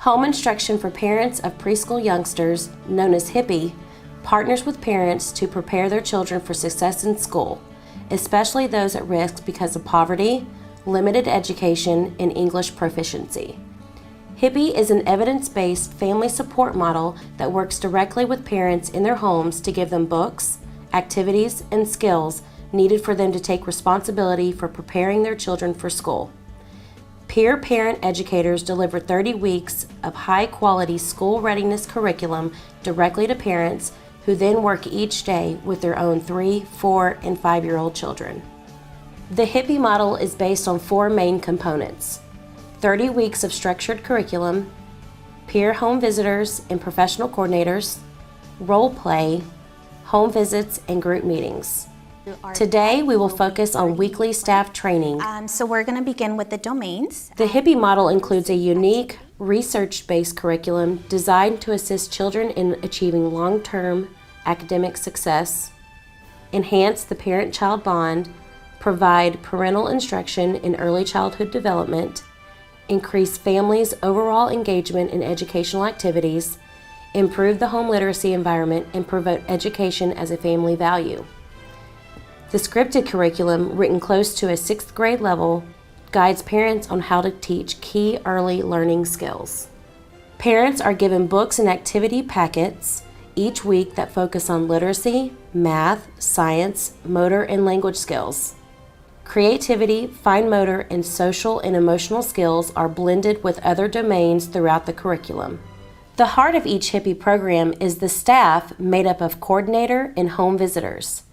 Home Instruction for Parents of Preschool Youngsters, known as HIPPY, partners with parents to prepare their children for success in school, especially those at risk because of poverty, limited education, and English proficiency. HIPPY is an evidence-based family support model that works directly with parents in their homes to give them books, activities, and skills needed for them to take responsibility for preparing their children for school. Peer parent educators deliver 30 weeks of high-quality school readiness curriculum directly to parents who then work each day with their own 3, 4, and 5-year-old children. The HIPPY model is based on 4 main components: 30 weeks of structured curriculum, peer home visitors and professional coordinators, role play, home visits, and group meetings. Today, we will focus on weekly staff training. So we're going to begin with the domains. The HIPPY model includes a unique, research-based curriculum designed to assist children in achieving long-term academic success, enhance the parent-child bond, provide parental instruction in early childhood development, increase families' overall engagement in educational activities, improve the home literacy environment, and promote education as a family value. The scripted curriculum, written close to a 6th grade level, guides parents on how to teach key early learning skills. Parents are given books and activity packets each week that focus on literacy, math, science, motor, and language skills. Creativity, fine motor, and social and emotional skills are blended with other domains throughout the curriculum. The heart of each HIPPY program is the staff made up of coordinator and home visitors.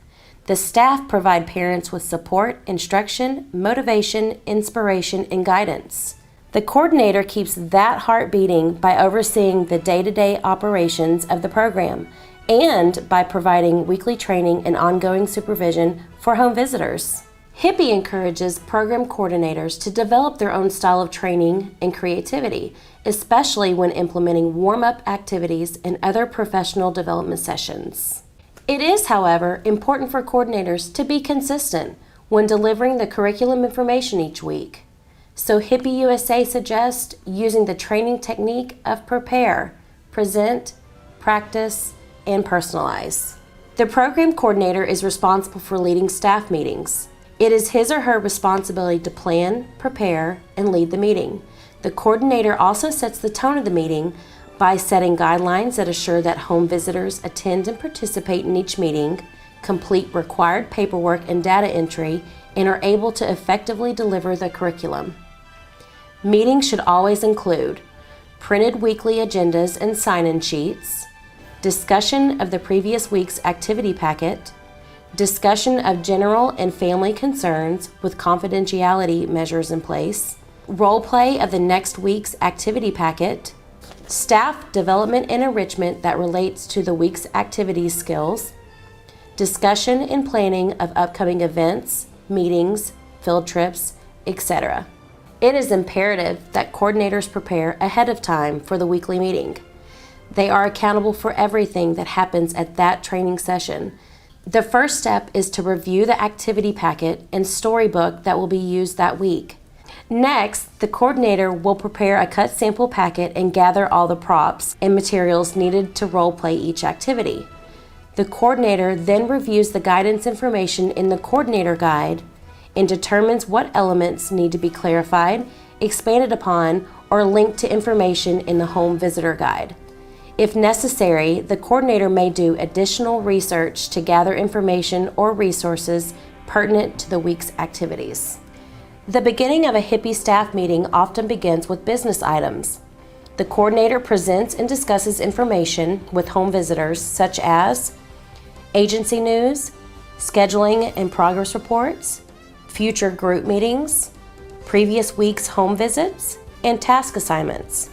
The staff provide parents with support, instruction, motivation, inspiration, and guidance. The coordinator keeps that heart beating by overseeing the day-to-day operations of the program and by providing weekly training and ongoing supervision for home visitors. HIPPY encourages program coordinators to develop their own style of training and creativity, especially when implementing warm-up activities and other professional development sessions. It is, however, important for coordinators to be consistent when delivering the curriculum information each week. So HIPPY USA suggests using the training technique of prepare, present, practice, and personalize. The program coordinator is responsible for leading staff meetings. It is his or her responsibility to plan, prepare, and lead the meeting. The coordinator also sets the tone of the meeting by setting guidelines that assure that home visitors attend and participate in each meeting, complete required paperwork and data entry, and are able to effectively deliver the curriculum. Meetings should always include printed weekly agendas and sign-in sheets, discussion of the previous week's activity packet, discussion of general and family concerns with confidentiality measures in place, role play of the next week's activity packet, staff development and enrichment that relates to the week's activities skills, discussion and planning of upcoming events, meetings, field trips, etc. It is imperative that coordinators prepare ahead of time for the weekly meeting. They are accountable for everything that happens at that training session. The first step is to review the activity packet and storybook that will be used that week. Next, the coordinator will prepare a cut sample packet and gather all the props and materials needed to role play each activity. The coordinator then reviews the guidance information in the coordinator guide and determines what elements need to be clarified, expanded upon, or linked to information in the home visitor guide. If necessary, the coordinator may do additional research to gather information or resources pertinent to the week's activities. The beginning of a HIPPY staff meeting often begins with business items. The coordinator presents and discusses information with home visitors such as agency news, scheduling and progress reports, future group meetings, previous week's home visits, and task assignments.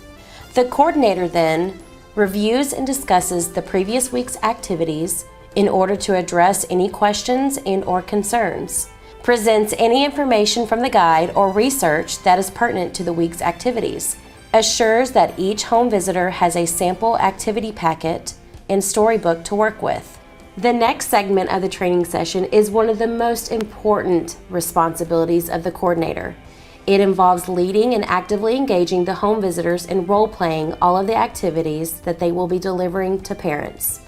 The coordinator then reviews and discusses the previous week's activities in order to address any questions and/or concerns, presents any information from the guide or research that is pertinent to the week's activities, assures that each home visitor has a sample activity packet and storybook to work with. The next segment of the training session is one of the most important responsibilities of the coordinator. It involves leading and actively engaging the home visitors in role-playing all of the activities that they will be delivering to parents.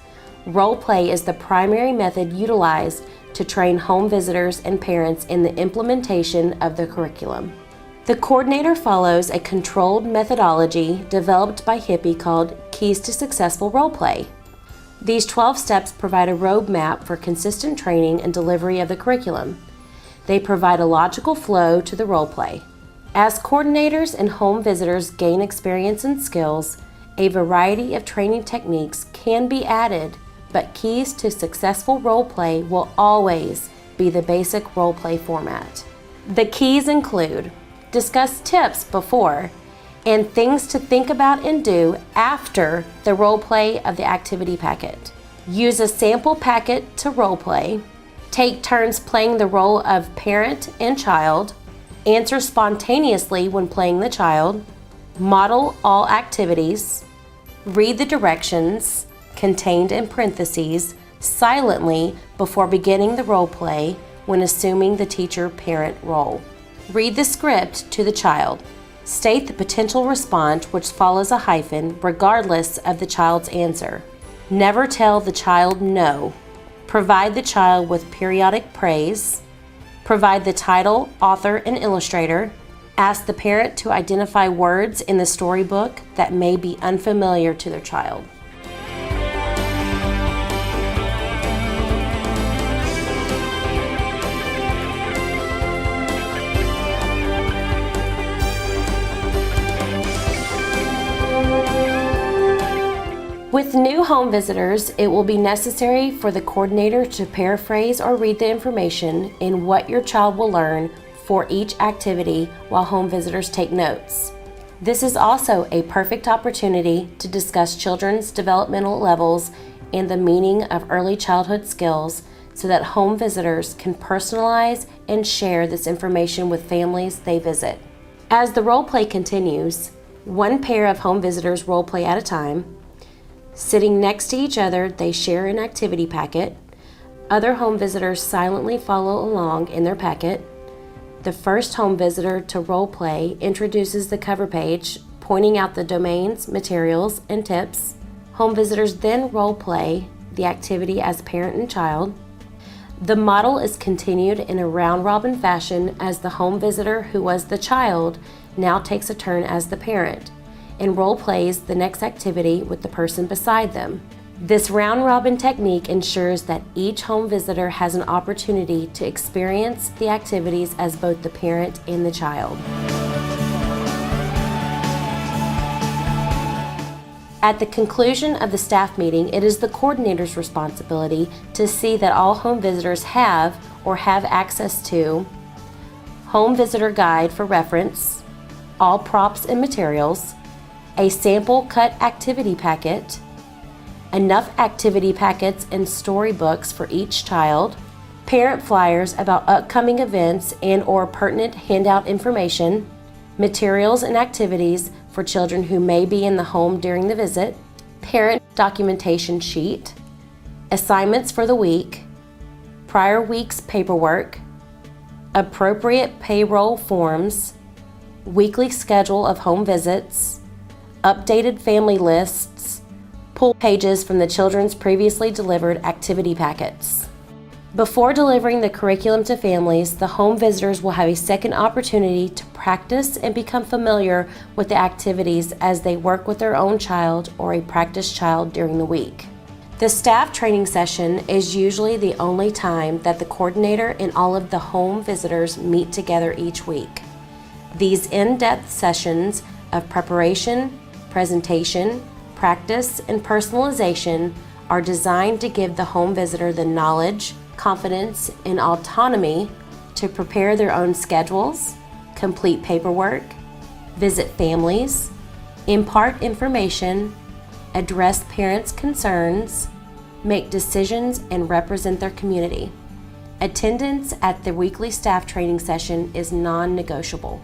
Role play is the primary method utilized to train home visitors and parents in the implementation of the curriculum. The coordinator follows a controlled methodology developed by Hippie called Keys to Successful Role Play. These 12 steps provide a roadmap for consistent training and delivery of the curriculum. They provide a logical flow to the role play. As coordinators and home visitors gain experience and skills, a variety of training techniques can be added, but keys to successful role play will always be the basic role play format. The keys include: discuss tips before and things to think about and do after the role play of the activity packet. Use a sample packet to role play. Take turns playing the role of parent and child. Answer spontaneously when playing the child. Model all activities. Read the directions contained in parentheses silently before beginning the role play when assuming the teacher-parent role. Read the script to the child. State the potential response, which follows a hyphen, regardless of the child's answer. Never tell the child no. Provide the child with periodic praise. Provide the title, author, and illustrator. Ask the parent to identify words in the storybook that may be unfamiliar to their child. With new home visitors, it will be necessary for the coordinator to paraphrase or read the information in what your child will learn for each activity while home visitors take notes. This is also a perfect opportunity to discuss children's developmental levels and the meaning of early childhood skills so that home visitors can personalize and share this information with families they visit. As the role play continues, one pair of home visitors role play at a time. Sitting next to each other, they share an activity packet. Other home visitors silently follow along in their packet. The first home visitor to role play introduces the cover page, pointing out the domains, materials, and tips. Home visitors then role play the activity as parent and child. The model is continued in a round-robin fashion as the home visitor who was the child now takes a turn as the parent and role plays the next activity with the person beside them. This round-robin technique ensures that each home visitor has an opportunity to experience the activities as both the parent and the child. At the conclusion of the staff meeting, it is the coordinator's responsibility to see that all home visitors have or have access to home visitor guide for reference, all props and materials, a sample cut activity packet, enough activity packets and storybooks for each child, parent flyers about upcoming events and/or pertinent handout information, materials and activities for children who may be in the home during the visit, parent documentation sheet, assignments for the week, prior week's paperwork, appropriate payroll forms, weekly schedule of home visits, updated family lists, pull pages from the children's previously delivered activity packets. Before delivering the curriculum to families, the home visitors will have a second opportunity to practice and become familiar with the activities as they work with their own child or a practice child during the week. The staff training session is usually the only time that the coordinator and all of the home visitors meet together each week. These in-depth sessions of preparation, presentation, practice, and personalization are designed to give the home visitor the knowledge, confidence, and autonomy to prepare their own schedules, complete paperwork, visit families, impart information, address parents' concerns, make decisions, and represent their community. Attendance at the weekly staff training session is non-negotiable.